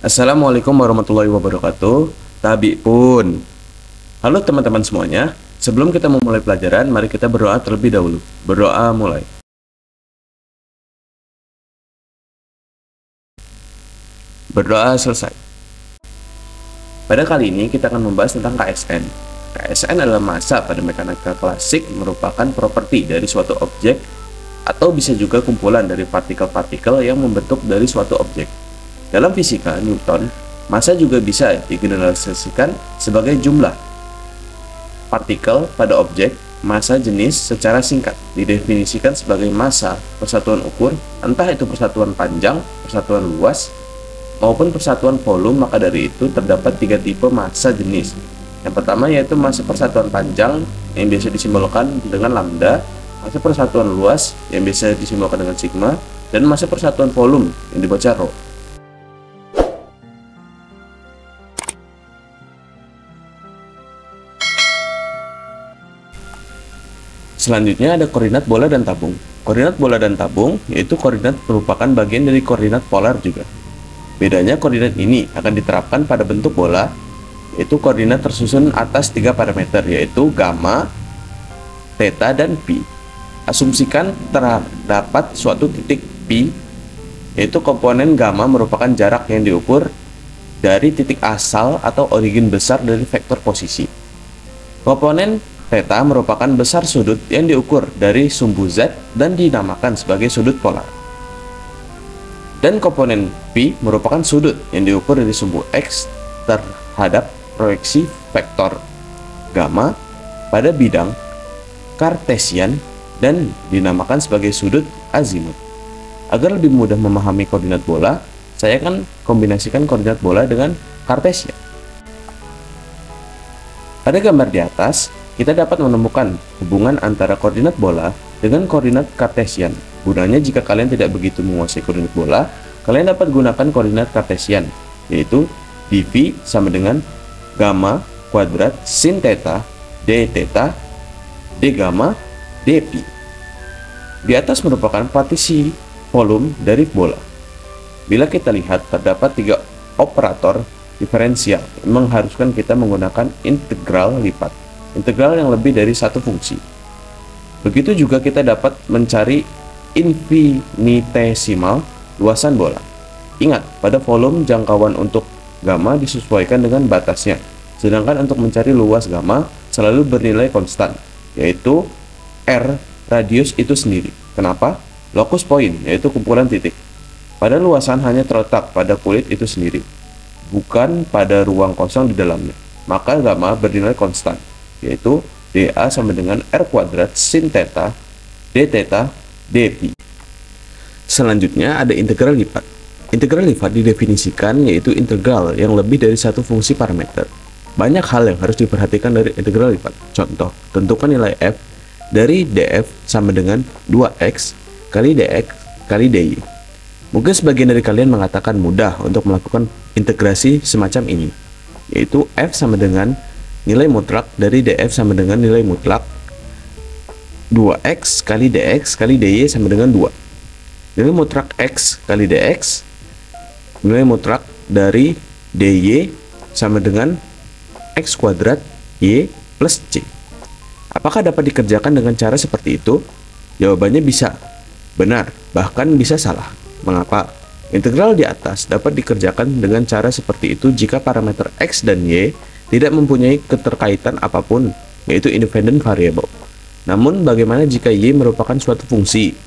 Assalamualaikum warahmatullahi wabarakatuh. Tabi pun. Halo teman-teman semuanya. Sebelum kita memulai pelajaran, mari kita berdoa terlebih dahulu. Berdoa mulai. Berdoa selesai. Pada kali ini kita akan membahas tentang KSN. KSN adalah massa pada mekanika klasik, merupakan properti dari suatu objek atau bisa juga kumpulan dari partikel-partikel yang membentuk dari suatu objek. Dalam fisika Newton, massa juga bisa digeneralisasikan sebagai jumlah partikel pada objek. Massa jenis secara singkat didefinisikan sebagai massa persatuan ukur, entah itu persatuan panjang, persatuan luas, maupun persatuan volume. Maka dari itu terdapat tiga tipe massa jenis. Yang pertama yaitu massa persatuan panjang yang biasa disimbolkan dengan lambda, massa persatuan luas yang biasa disimbolkan dengan sigma, dan massa persatuan volume yang dibaca rho. Selanjutnya ada koordinat bola dan tabung. Koordinat bola dan tabung yaitu koordinat merupakan bagian dari koordinat polar juga. Bedanya koordinat ini akan diterapkan pada bentuk bola, yaitu koordinat tersusun atas tiga parameter yaitu gamma, theta, dan pi. Asumsikan terdapat suatu titik pi, yaitu komponen gamma merupakan jarak yang diukur dari titik asal atau origin besar dari vektor posisi. Komponen theta merupakan besar sudut yang diukur dari sumbu z dan dinamakan sebagai sudut polar. Dan komponen pi merupakan sudut yang diukur dari sumbu x terhadap proyeksi vektor gamma pada bidang kartesian dan dinamakan sebagai sudut azimut. Agar lebih mudah memahami koordinat bola, saya akan kombinasikan koordinat bola dengan kartesian. Pada gambar di atas, kita dapat menemukan hubungan antara koordinat bola dengan koordinat kartesian. Gunanya jika kalian tidak begitu menguasai koordinat bola, kalian dapat gunakan koordinat kartesian, yaitu dv sama dengan gamma kuadrat sin theta d theta d gamma d pi. Di atas merupakan partisi volume dari bola. Bila kita lihat, terdapat tiga operator diferensial yang mengharuskan kita menggunakan integral lipat. Integral yang lebih dari satu fungsi. Begitu juga kita dapat mencari infinitesimal luasan bola. Ingat, pada volume jangkauan untuk gamma disesuaikan dengan batasnya, sedangkan untuk mencari luas gamma selalu bernilai konstan, yaitu r radius itu sendiri. Kenapa? Locus point, yaitu kumpulan titik. Pada luasan hanya terletak pada kulit itu sendiri, bukan pada ruang kosong di dalamnya. Maka gamma bernilai konstan, yaitu dA sama dengan r kuadrat sin theta d theta d pi. Selanjutnya ada integral lipat. Integral lipat didefinisikan yaitu integral yang lebih dari satu fungsi parameter. Banyak hal yang harus diperhatikan dari integral lipat. Contoh, tentukan nilai f dari df sama dengan 2x kali dx kali dy. Mungkin sebagian dari kalian mengatakan mudah untuk melakukan integrasi semacam ini, yaitu f sama dengan nilai mutlak dari df sama dengan nilai mutlak 2x kali dx kali dy sama dengan 2. Nilai mutlak x kali dx, nilai mutlak dari dy sama dengan x kuadrat y plus c. Apakah dapat dikerjakan dengan cara seperti itu? Jawabannya bisa benar, bahkan bisa salah. Mengapa? Integral di atas dapat dikerjakan dengan cara seperti itu jika parameter x dan y tidak mempunyai keterkaitan apapun, yaitu independent variable. Namun bagaimana jika y merupakan suatu fungsi?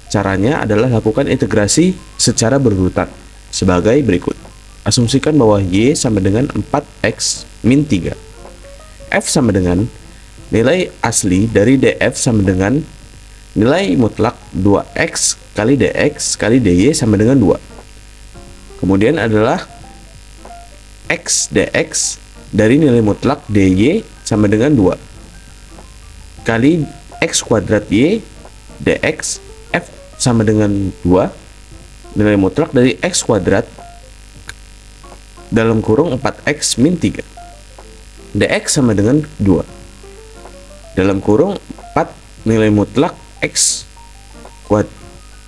Caranya adalah lakukan integrasi secara berurutan sebagai berikut. Asumsikan bahwa y sama dengan 4x min 3. F sama dengan nilai asli dari df sama dengan nilai mutlak 2x kali dx kali dy sama dengan 2. Kemudian adalah x dx dari nilai mutlak dy sama dengan 2 kali x kuadrat y dx f sama dengan 2 nilai mutlak dari x kuadrat dalam kurung 4x min 3 dx sama dengan 2 dalam kurung 4 nilai mutlak x kuadrat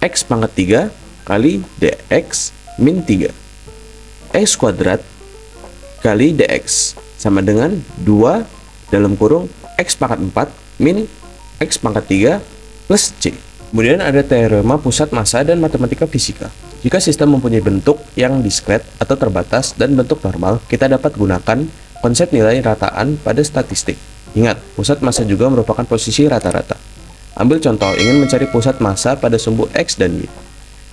x pangkat 3 kali dx min 3. X kuadrat kali dx sama dengan 2 dalam kurung X pangkat 4 min X pangkat 3 plus C. Kemudian ada teorema pusat massa dan matematika fisika. Jika sistem mempunyai bentuk yang diskret atau terbatas dan bentuk normal, kita dapat gunakan konsep nilai rataan pada statistik. Ingat, pusat massa juga merupakan posisi rata-rata. Ambil contoh, ingin mencari pusat massa pada sumbu X dan Y.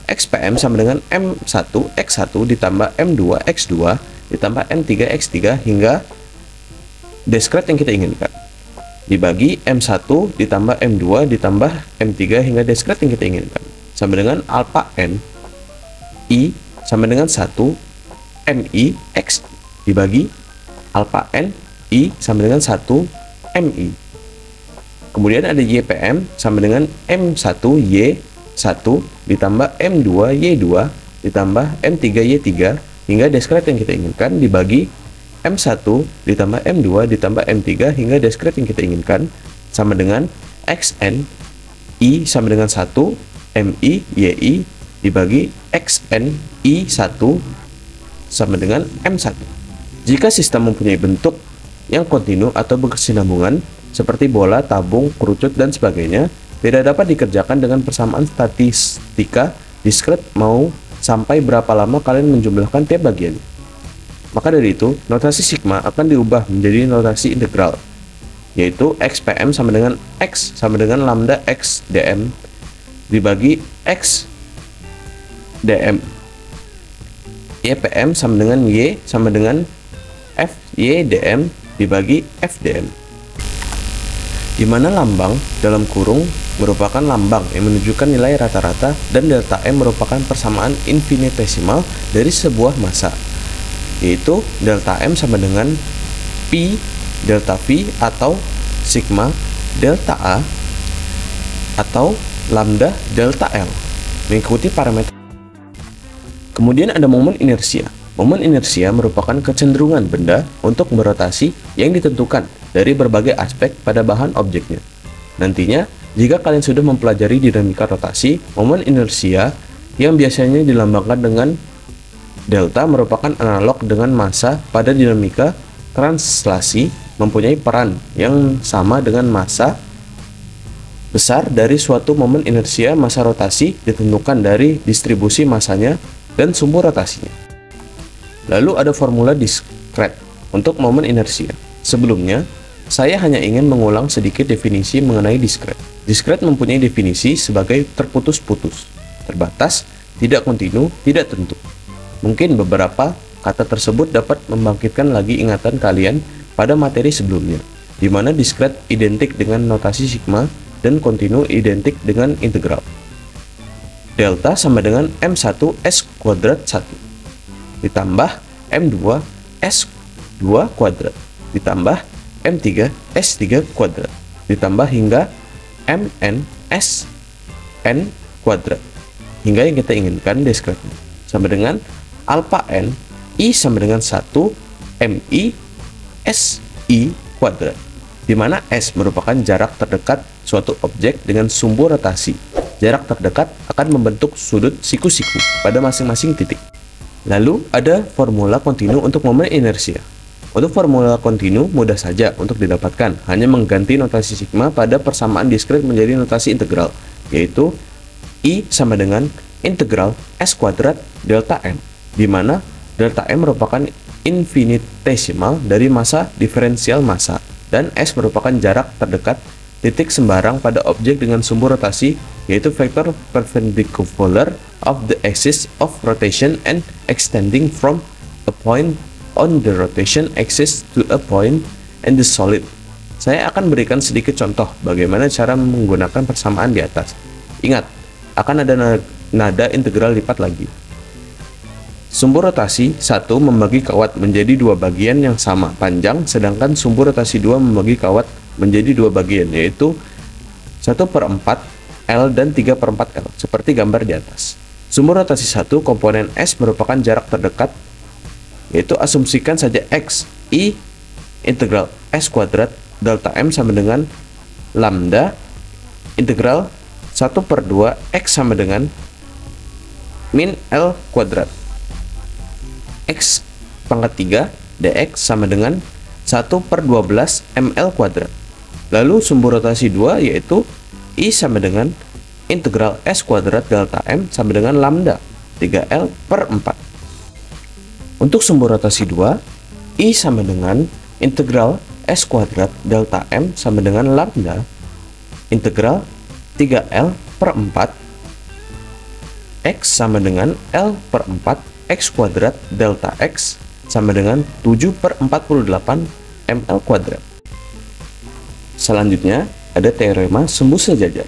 XPM sama dengan M1X1 ditambah M2X2 ditambah M3X3 hingga diskret yang kita inginkan. Dibagi M1 ditambah M2 ditambah M3 hingga diskret yang kita inginkan. Sama dengan alpha N I sama dengan 1 MI X dibagi alpha N I sama dengan 1 MI. Kemudian ada YPM sama dengan M1Y1 ditambah M2Y2 ditambah M3Y3 hingga diskret yang kita inginkan dibagi M1 ditambah M2 ditambah M3 hingga diskret yang kita inginkan sama dengan XN I sama dengan 1 MI YI dibagi XN I1 sama dengan M1. Jika sistem mempunyai bentuk yang kontinu atau berkesinambungan seperti bola, tabung, kerucut, dan sebagainya, tidak dapat dikerjakan dengan persamaan statistika diskret mau sampai berapa lama kalian menjumlahkan tiap bagian. Maka dari itu, notasi sigma akan diubah menjadi notasi integral, yaitu XPM sama dengan X sama dengan lambda X dm dibagi X dm. YPM sama dengan Y sama dengan F Y dm dibagi F dm. Di mana lambang dalam kurung merupakan lambang yang menunjukkan nilai rata-rata dan delta M merupakan persamaan infinitesimal dari sebuah massa, yaitu delta M sama dengan Pi delta V atau sigma delta A atau lambda delta L mengikuti parameter. Kemudian ada momen inersia. Momen inersia merupakan kecenderungan benda untuk berotasi yang ditentukan dari berbagai aspek pada bahan objeknya. Nantinya, jika kalian sudah mempelajari dinamika rotasi, momen inersia yang biasanya dilambangkan dengan delta merupakan analog dengan massa pada dinamika translasi, mempunyai peran yang sama dengan massa besar dari suatu momen inersia. Massa rotasi ditentukan dari distribusi massanya dan sumbu rotasinya. Lalu ada formula diskret untuk momen inersia. Sebelumnya, saya hanya ingin mengulang sedikit definisi mengenai diskret. Diskret mempunyai definisi sebagai terputus-putus, terbatas, tidak kontinu, tidak tentu. Mungkin beberapa kata tersebut dapat membangkitkan lagi ingatan kalian pada materi sebelumnya, di mana diskret identik dengan notasi sigma dan kontinu identik dengan integral. Delta sama dengan M1S kuadrat 1 ditambah M2 S2 kuadrat ditambah M3 S3 kuadrat ditambah hingga MN SN kuadrat hingga yang kita inginkan diskretnya sama dengan alpha N I sama dengan 1 MI SI kuadrat, di mana S merupakan jarak terdekat suatu objek dengan sumbu rotasi. Jarak terdekat akan membentuk sudut siku-siku pada masing-masing titik. Lalu ada formula kontinu untuk momen inersia. Untuk formula kontinu mudah saja untuk didapatkan, hanya mengganti notasi sigma pada persamaan diskret menjadi notasi integral, yaitu I sama dengan integral S kuadrat delta M, di mana delta M merupakan infinitesimal dari massa diferensial massa, dan S merupakan jarak terdekat titik sembarang pada objek dengan sumbu rotasi, yaitu vektor perpendicular of the axis of rotation and extending from a point on the rotation axis to a point in the solid. Saya akan berikan sedikit contoh bagaimana cara menggunakan persamaan di atas. Ingat, akan ada nada integral lipat lagi. Sumbu rotasi 1 membagi kawat menjadi dua bagian yang sama panjang, sedangkan sumbu rotasi 2 membagi kawat menjadi dua bagian, yaitu 1/4 L dan 3/4 L, seperti gambar di atas. Sumbu rotasi 1 komponen S merupakan jarak terdekat, yaitu asumsikan saja X I integral S kuadrat delta M sama dengan lambda integral 1/2 X sama dengan min L kuadrat. X pangkat 3 dx sama dengan 1/12 ml kuadrat. Lalu sumbu rotasi 2 yaitu I sama dengan integral S kuadrat delta M sama dengan lambda 3L/4. Untuk sumbu rotasi 2, I sama dengan integral S kuadrat delta M sama dengan lambda integral 3L/4 X sama dengan L/4 X kuadrat delta X sama dengan 7/48 ml kuadrat. Selanjutnya ada teorema sumbu sejajar.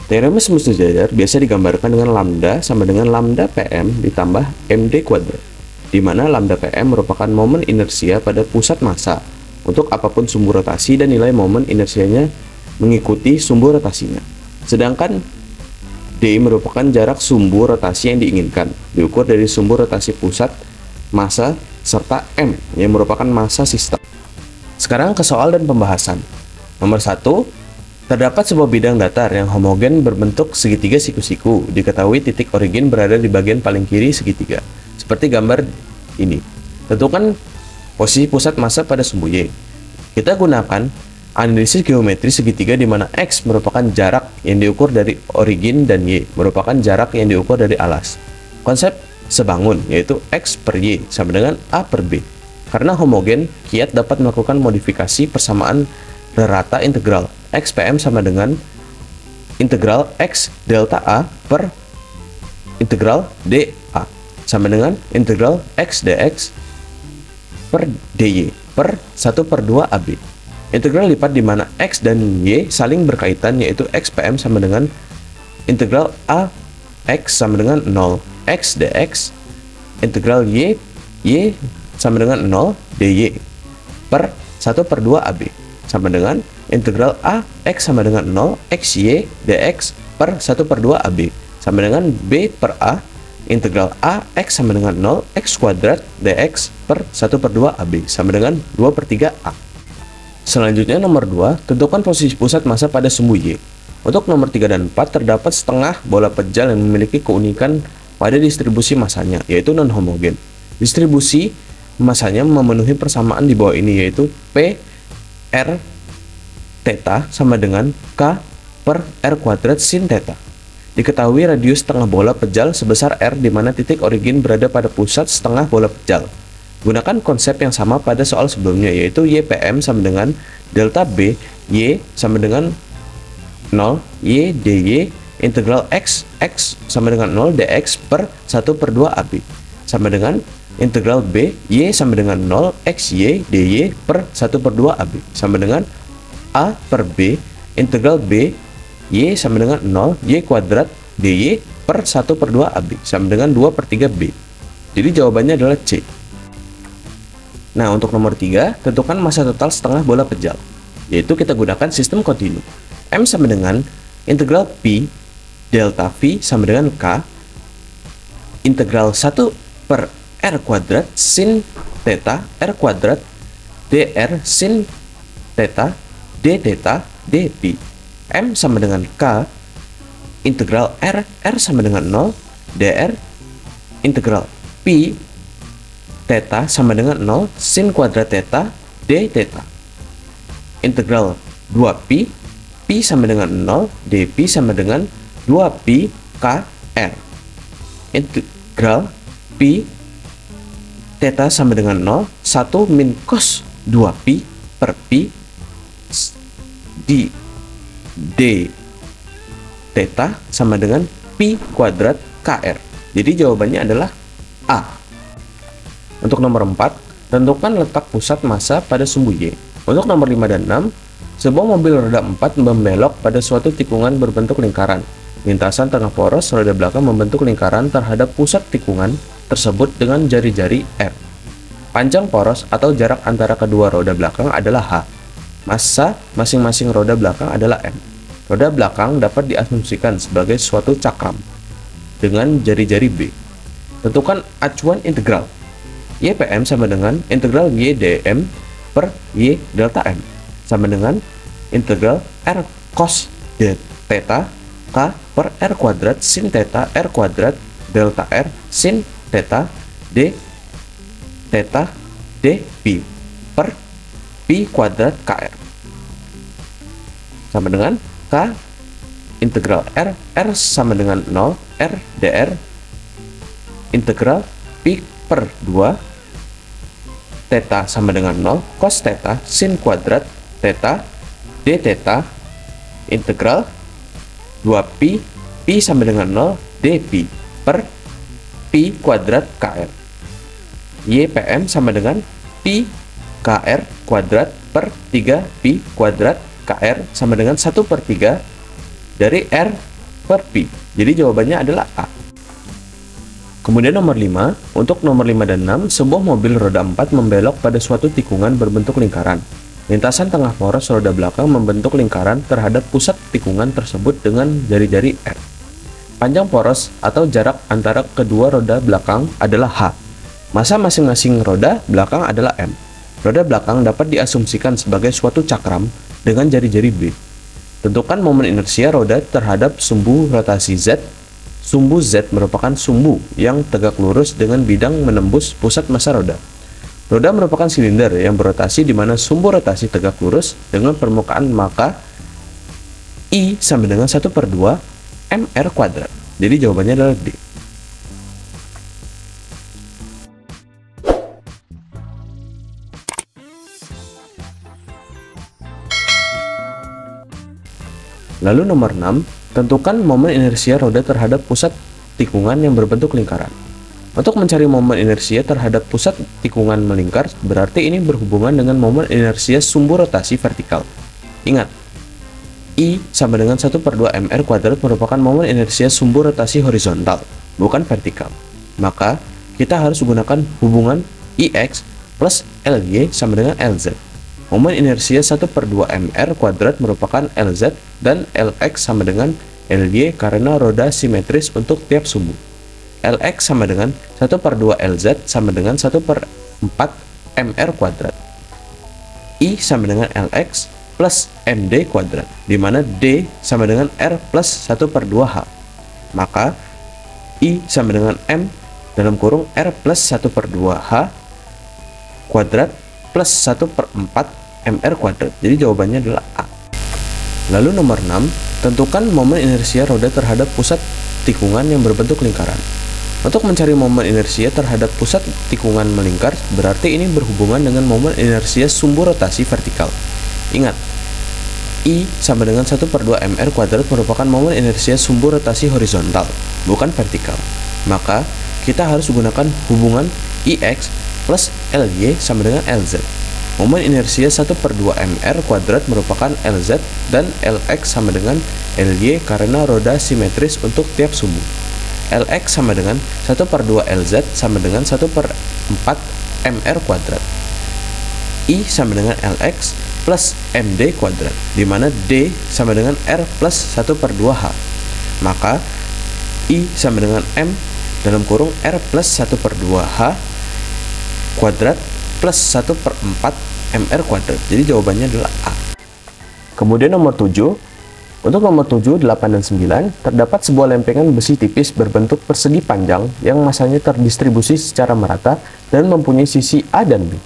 Teorema sumbu sejajar biasa digambarkan dengan lambda sama dengan lambda PM ditambah MD kuadrat, di mana lambda PM merupakan momen inersia pada pusat massa untuk apapun sumbu rotasi dan nilai momen inersianya mengikuti sumbu rotasinya. Sedangkan D merupakan jarak sumbu rotasi yang diinginkan, diukur dari sumbu rotasi pusat, massa, serta M yang merupakan massa sistem. Sekarang ke soal dan pembahasan. Nomor 1, terdapat sebuah bidang datar yang homogen berbentuk segitiga siku-siku. Diketahui titik origin berada di bagian paling kiri segitiga, seperti gambar ini. Tentukan posisi pusat massa pada sumbu Y. Kita gunakan analisis geometri segitiga di mana X merupakan jarak yang diukur dari origin dan Y merupakan jarak yang diukur dari alas. Konsep sebangun yaitu X per Y sama dengan A per B. Karena homogen, kiat dapat melakukan modifikasi persamaan rata integral X PM sama dengan integral X delta A per integral dA sama dengan integral X dx per dy per 1/2 AB. Integral lipat di mana X dan Y saling berkaitan yaitu X PM sama dengan integral A X sama dengan 0 X dx integral Y sama dengan 0 dy per 1/2 AB sama dengan integral A X sama dengan 0 XY dx per 1/2 AB sama dengan B per A integral A X sama dengan 0 X kuadrat dx per 1/2 AB sama dengan 2/3 A. Selanjutnya nomor 2, tentukan posisi pusat massa pada sumbu Y. Untuk nomor 3 dan 4 terdapat setengah bola pejal yang memiliki keunikan pada distribusi massanya, yaitu non-homogen. Distribusi massanya memenuhi persamaan di bawah ini, yaitu P R theta sama dengan K per R kuadrat sin theta. Diketahui radius setengah bola pejal sebesar R di mana titik origin berada pada pusat setengah bola pejal. Gunakan konsep yang sama pada soal sebelumnya, yaitu YPM sama dengan delta B, Y sama dengan 0, Y dy integral X sama dengan 0 dx per 1/2 AB sama dengan integral B, Y sama dengan 0 XY dy per 1/2 AB sama dengan A per B integral B, Y sama dengan 0 Y kuadrat dy per 1/2 AB sama dengan 2/3 B. Jadi jawabannya adalah C. Nah, untuk nomor 3, tentukan massa total setengah bola pejal, yaitu kita gunakan sistem kontinu. M sama dengan integral P delta V sama dengan K integral 1 per R kuadrat sin theta R kuadrat dr sin theta d theta dP. M sama dengan K integral R sama dengan 0 dr integral P theta sama dengan 0 sin kuadrat theta d theta integral 2pi pi sama dengan 0 dp sama dengan 2pi k r integral pi theta sama dengan 0 1 min cos 2pi per pi di d theta sama dengan pi kuadrat kr. Jadi jawabannya adalah A. Untuk nomor 4, tentukan letak pusat massa pada sumbu Y. Untuk nomor 5 dan 6, sebuah mobil roda 4 membelok pada suatu tikungan berbentuk lingkaran. Lintasan tengah poros roda belakang membentuk lingkaran terhadap pusat tikungan tersebut dengan jari-jari R. Panjang poros atau jarak antara kedua roda belakang adalah H. Massa masing-masing roda belakang adalah M. Roda belakang dapat diasumsikan sebagai suatu cakram dengan jari-jari B. Tentukan acuan integral. YPM sama dengan integral Y dm per Y delta M sama dengan integral R cos d theta K per R kuadrat sin theta R kuadrat delta R sin theta d theta dpi per pi kuadrat kr sama dengan k integral r sama dengan 0 r dr integral pi per 2 theta sama dengan 0 cos theta sin kuadrat theta d theta integral 2pi pi sama dengan 0 dpi per pi kuadrat kr ypm sama dengan pi kr kuadrat per 3 pi kuadrat kr sama dengan 1/3 dari r per pi. Jadi jawabannya adalah A. Kemudian nomor 5, untuk nomor 5 dan 6, sebuah mobil roda 4 membelok pada suatu tikungan berbentuk lingkaran. Lintasan tengah poros roda belakang membentuk lingkaran terhadap pusat tikungan tersebut dengan jari-jari R. Panjang poros atau jarak antara kedua roda belakang adalah H. Massa masing-masing roda belakang adalah M. Roda belakang dapat diasumsikan sebagai suatu cakram dengan jari-jari B. Tentukan momen inersia roda terhadap sumbu rotasi Z. Sumbu Z merupakan sumbu yang tegak lurus dengan bidang menembus pusat massa roda. Roda merupakan silinder yang berotasi di mana sumbu rotasi tegak lurus dengan permukaan, maka I sama dengan 1/2 mr kuadrat. Jadi jawabannya adalah D. Lalu nomor 6, tentukan momen inersia roda terhadap pusat tikungan yang berbentuk lingkaran. Untuk mencari momen inersia terhadap pusat tikungan melingkar, berarti ini berhubungan dengan momen inersia sumbu rotasi vertikal. Ingat, I sama dengan 1/2 mr kuadrat merupakan momen inersia sumbu rotasi horizontal, bukan vertikal. Maka, kita harus gunakan hubungan Ix plus Ly sama dengan Lz. Momen inersia 1/2 mr kuadrat merupakan Lz dan Lx sama dengan Ly karena roda simetris untuk tiap sumbu. Lx sama dengan 1/2 Lz sama dengan 1/4 mr kuadrat. I sama dengan Lx plus md kuadrat, di mana d sama dengan r plus 1/2 h. Maka I sama dengan m dalam kurung r plus 1/2 h kuadrat plus 1/4 mr kuadrat. Jadi jawabannya adalah A. Lalu nomor 6, tentukan momen inersia roda terhadap pusat tikungan yang berbentuk lingkaran. Untuk mencari momen inersia terhadap pusat tikungan melingkar, berarti ini berhubungan dengan momen inersia sumbu rotasi vertikal. Ingat, I sama dengan 1/2 mr kuadrat merupakan momen inersia sumbu rotasi horizontal, bukan vertikal. Maka, kita harus gunakan hubungan Ix plus Ly sama dengan Lz. Momen inersia 1/2 mr kuadrat merupakan Lz dan Lx sama dengan Ly karena roda simetris untuk tiap sumbu. Lx sama dengan 1/2 Lz sama dengan 1/4 mr kuadrat. I sama dengan Lx plus md kuadrat, di mana d sama dengan r plus 1/2 h. Maka I sama dengan m dalam kurung r plus 1/2 h kuadrat plus 1/4 mr kuadrat. Jadi jawabannya adalah A. Kemudian nomor 7, untuk nomor 7, 8, dan 9 terdapat sebuah lempengan besi tipis berbentuk persegi panjang yang massanya terdistribusi secara merata dan mempunyai sisi A dan B.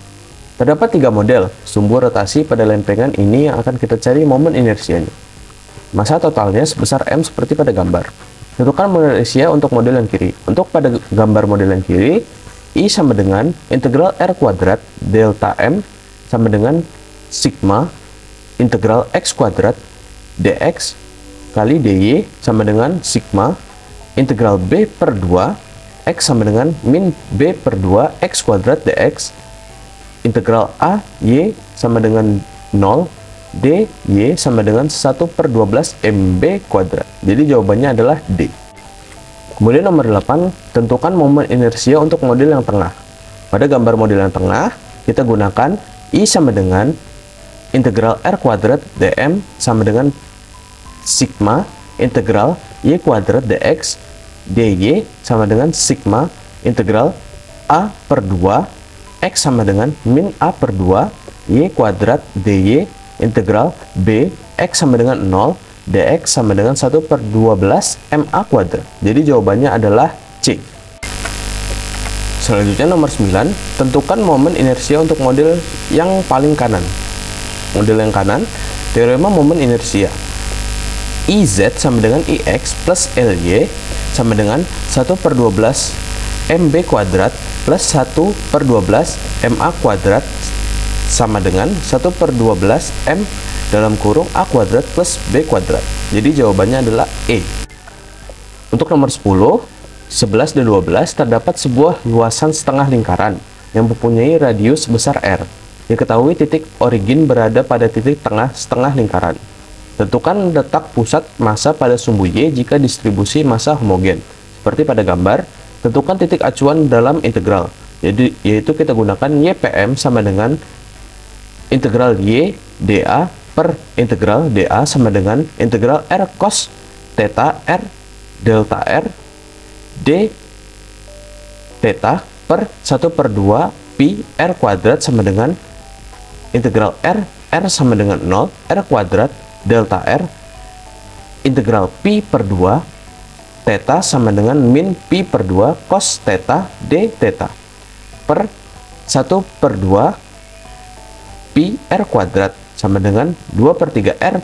Terdapat 3 model sumbu rotasi pada lempengan ini yang akan kita cari momen inersianya. Massa totalnya sebesar M seperti pada gambar. Tentukan momen inersia untuk model yang kiri. Untuk pada gambar model yang kiri, I sama dengan integral R kuadrat delta M sama dengan sigma integral X kuadrat dx kali dy sama dengan sigma integral B per 2 X sama dengan min B per 2 X kuadrat dx integral A Y sama dengan 0 dy sama dengan 1/12 MB kuadrat. Jadi jawabannya adalah D. Kemudian nomor 8, tentukan momen inersia untuk model yang tengah. Pada gambar model yang tengah, kita gunakan I sama dengan integral R kuadrat dm sama dengan sigma integral Y kuadrat dx dy sama dengan sigma integral A per 2 X sama dengan min A per 2 Y kuadrat dy integral B X sama dengan 0 dx sama dengan 1/12 MA kuadrat. Jadi jawabannya adalah C. Selanjutnya nomor 9, tentukan momen inersia untuk model yang paling kanan. Model yang kanan, teorema momen inersia. IZ sama dengan IX plus LY sama dengan 1/12 MB kuadrat plus 1/12 MA kuadrat sama dengan 1/12 M dalam kurung A kuadrat plus B kuadrat. Jadi jawabannya adalah E. Untuk nomor 10, 11 dan 12 terdapat sebuah luasan setengah lingkaran yang mempunyai radius sebesar R. Diketahui titik origin berada pada titik tengah setengah lingkaran. Tentukan letak pusat massa pada sumbu Y jika distribusi massa homogen. Seperti pada gambar, tentukan titik acuan dalam integral. Yaitu kita gunakan YPM sama dengan integral Y dA per integral dA sama dengan integral R cos theta R delta R d theta per 1/2 pi R kuadrat sama dengan integral R sama dengan 0 R kuadrat delta R integral pi per 2 theta sama dengan min pi per 2 cos theta d theta per 1/2 pi R kuadrat sama dengan 2/3 R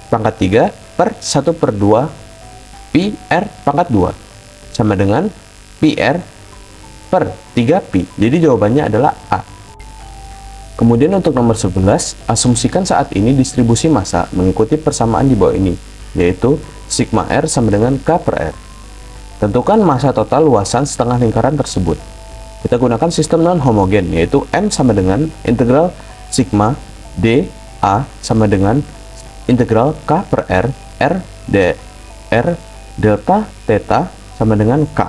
pangkat 3 per 1/2 pi R pangkat 2 sama dengan pi R per 3 pi. Jadi jawabannya adalah A. Kemudian untuk nomor 11, asumsikan saat ini distribusi massa mengikuti persamaan di bawah ini, yaitu sigma R sama dengan K per R. Tentukan massa total luasan setengah lingkaran tersebut. Kita gunakan sistem non-homogen, yaitu M sama dengan integral sigma D A sama dengan integral K per R, R D R delta theta sama dengan K.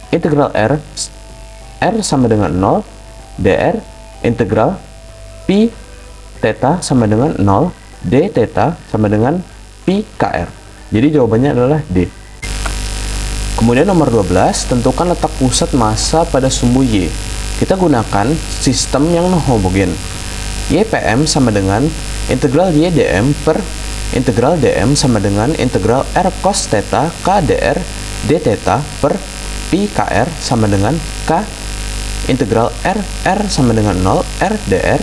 Integral R sama dengan 0, dr integral pi theta sama dengan 0, d theta sama dengan pi kr. Jadi jawabannya adalah D. Kemudian nomor 12, tentukan letak pusat massa pada sumbu Y. Kita gunakan sistem yang non-homogen. YPM sama dengan integral YdM per integral dm sama dengan integral R cos theta K dr d theta per pi kr sama dengan K integral R sama dengan 0 R dr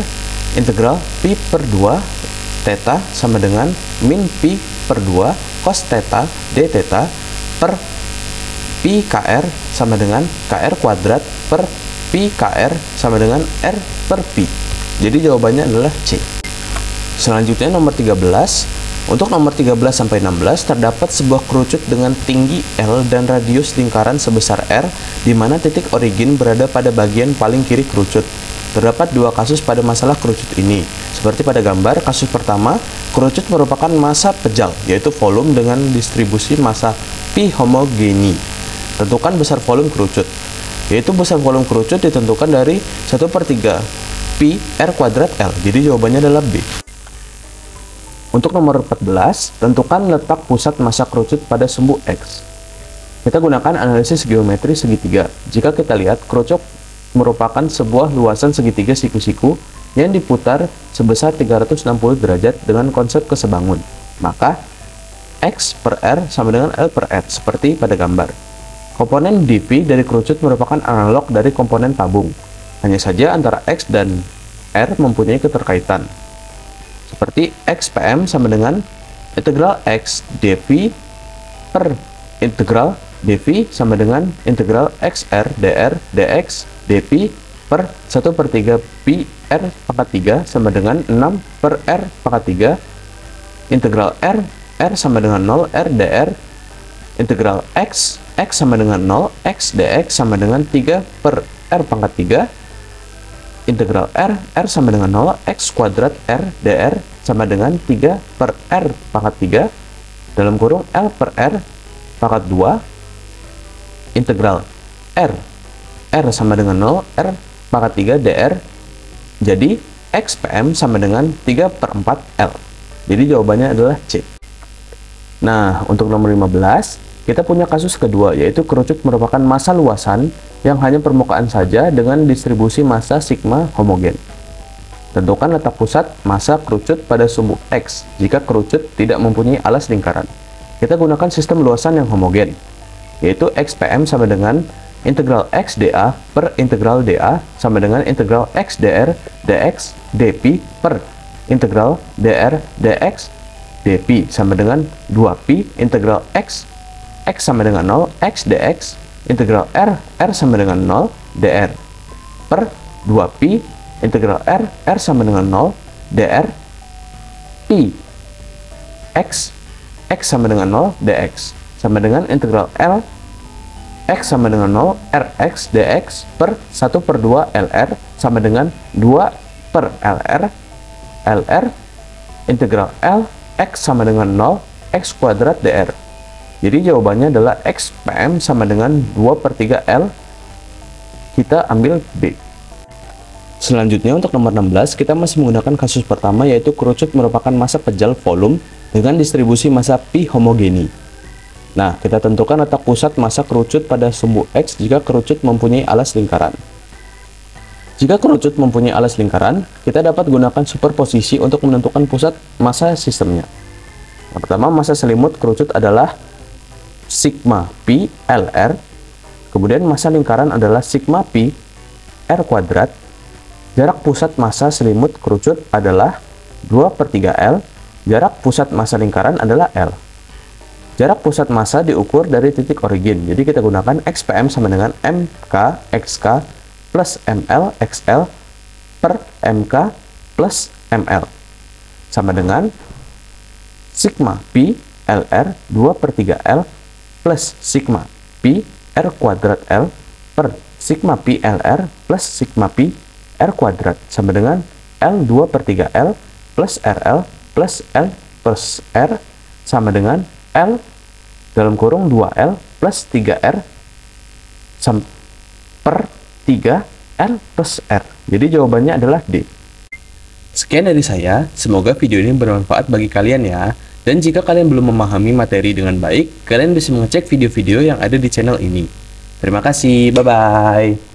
integral pi per 2 theta sama dengan min pi per 2 cos theta d theta per pi kr sama dengan kr kuadrat per pi kr sama dengan R per pi. Jadi jawabannya adalah C. Selanjutnya nomor 13. Untuk nomor 13 sampai 16 terdapat sebuah kerucut dengan tinggi L dan radius lingkaran sebesar R di mana titik origin berada pada bagian paling kiri kerucut. Terdapat dua kasus pada masalah kerucut ini. Seperti pada gambar, kasus pertama, kerucut merupakan massa pejal, yaitu volume dengan distribusi massa pi homogeni. Tentukan besar volume kerucut, yaitu besar volume kerucut ditentukan dari 1/3 pi R kuadrat L. Jadi jawabannya adalah B. Untuk nomor 14, tentukan letak pusat massa kerucut pada sumbu X. Kita gunakan analisis geometri segitiga. Jika kita lihat, kerucut merupakan sebuah luasan segitiga siku-siku yang diputar sebesar 360 derajat dengan konsep kesebangun. Maka, X per R sama dengan L per R, seperti pada gambar. Komponen dV dari kerucut merupakan analog dari komponen tabung. Hanya saja antara X dan R mempunyai keterkaitan. Seperti XPM sama dengan integral X dV per integral dV sama dengan integral XR dr dx dV per 1/3 pi R pangkat 3 sama dengan 6 per R pangkat 3 integral R sama dengan 0 R dr integral X sama dengan 0 X dx sama dengan 3 per R pangkat 3 integral R sama dengan 0 X kuadrat R dr sama dengan 3 per R pangkat 3 dalam kurung L per R pangkat 2 integral R sama dengan 0 R pangkat 3 dr. Jadi XPM sama dengan 3/4 L. Jadi jawabannya adalah C. Nah, untuk nomor 15 kita punya kasus kedua, yaitu kerucut merupakan massa luasan yang hanya permukaan saja dengan distribusi massa sigma homogen. Tentukan letak pusat massa kerucut pada sumbu X jika kerucut tidak mempunyai alas lingkaran. Kita gunakan sistem luasan yang homogen, yaitu XPM sama dengan integral x dA per integral dA sama dengan integral x dr dx dpi per integral dr dx dpi sama dengan 2pi integral x sama dengan 0 x dx integral r sama dengan 0 dr per 2pi integral r sama dengan 0 dr pi x sama dengan 0 dx sama dengan integral L x sama dengan 0 Rx dx per 1/2 Lr sama dengan 2 per Lr integral L x sama dengan 0 x kuadrat dr. Jadi jawabannya adalah x pm sama dengan 2/3 L. Kita ambil B. Selanjutnya untuk nomor 16 kita masih menggunakan kasus pertama, yaitu kerucut merupakan massa pejal volume dengan distribusi massa pi homogeni. Nah, kita tentukan letak pusat massa kerucut pada sumbu X jika kerucut mempunyai alas lingkaran. Jika kerucut mempunyai alas lingkaran, kita dapat gunakan superposisi untuk menentukan pusat massa sistemnya. Yang pertama, massa selimut kerucut adalah sigma pi Lr, kemudian massa lingkaran adalah sigma pi R kuadrat, jarak pusat massa selimut kerucut adalah 2/3 L, jarak pusat massa lingkaran adalah L. Jarak pusat massa diukur dari titik origin, jadi kita gunakan XPM sama dengan MK XK plus ML XL per MK plus ML sama dengan sigma pi LR 2/3 L plus sigma pi R kuadrat L per sigma pi LR plus sigma pi R kuadrat sama dengan L 2/3 L plus RL plus L plus R sama dengan L dalam kurung 2L plus 3R per 3L plus R. Jadi jawabannya adalah D. Sekian dari saya, semoga video ini bermanfaat bagi kalian ya. Dan jika kalian belum memahami materi dengan baik, kalian bisa mengecek video-video yang ada di channel ini. Terima kasih, bye-bye.